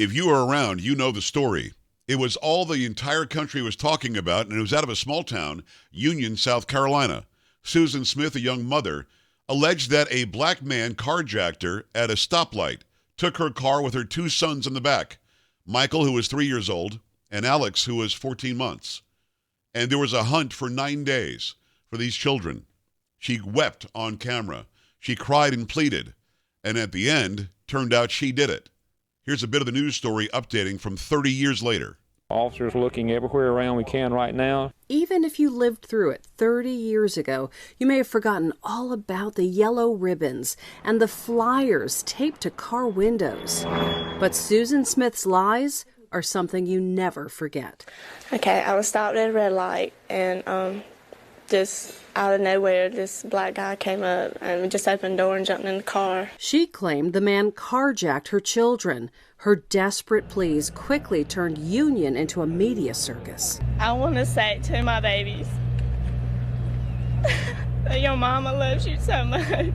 If you were around, you know the story. It was all the entire country was talking about, and it was out of a small town, Union, South Carolina. Susan Smith, a young mother, alleged that a black man carjacked her at a stoplight, took her car with her two sons in the back, Michael, who was 3 years old, and Alex, who was 14 months. And there was a hunt for 9 days for these children. She wept on camera. She cried and pleaded. And at the end, turned out she did it. Here's a bit of the news story updating from 30 years later. Officers looking everywhere around we can right now. Even if you lived through it 30 years ago, you may have forgotten all about the yellow ribbons and the flyers taped to car windows. But Susan Smith's lies are something you never forget. Okay, I was stopped at a red light, and just out of nowhere, this black guy came up and just opened the door and jumped in the car. She claimed the man carjacked her children. Her desperate pleas quickly turned Union into a media circus. I want to say to my babies that your mama loves you so much,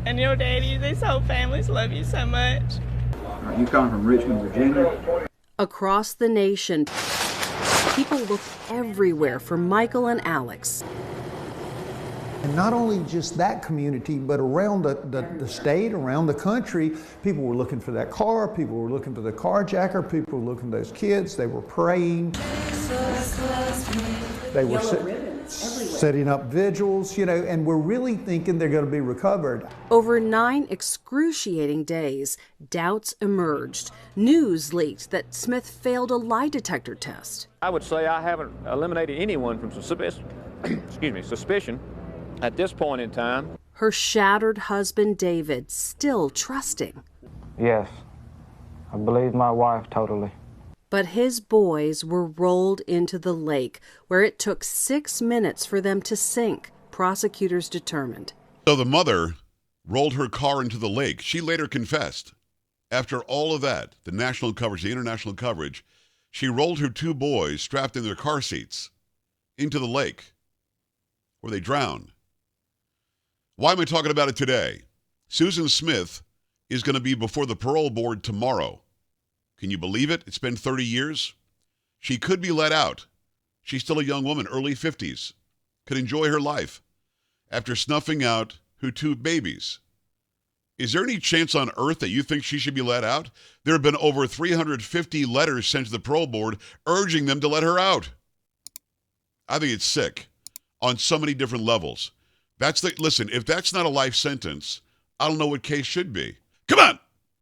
and your daddy, these whole families love you so much. You come from Richmond, Virginia? Across the nation, people looked everywhere for Michael and Alex. And not only just that community, but around the state, around the country, people were looking for that car, people were looking for the carjacker, people were looking for those kids, they were praying. They were setting up vigils, and we're really thinking they're going to be recovered. Over 9 excruciating days, doubts emerged. News leaked that Smith failed a lie detector test. I would say I haven't eliminated anyone from suspicion. Suspicion at this point in time. Her shattered husband, David, still trusting. Yes, I believe my wife totally. But his boys were rolled into the lake, where it took 6 minutes for them to sink, prosecutors determined. So the mother rolled her car into the lake. She later confessed. After all of that, the national coverage, the international coverage, she rolled her 2 boys strapped in their car seats into the lake, where they drowned. Why am I talking about it today? Susan Smith is going to be before the parole board tomorrow. Can you believe it? It's been 30 years. She could be let out. She's still a young woman, early 50s. Could enjoy her life after snuffing out her 2 babies. Is there any chance on earth that you think she should be let out? There have been over 350 letters sent to the parole board urging them to let her out. I think it's sick on so many different levels. Listen, if that's not a life sentence, I don't know what case should be. Come on!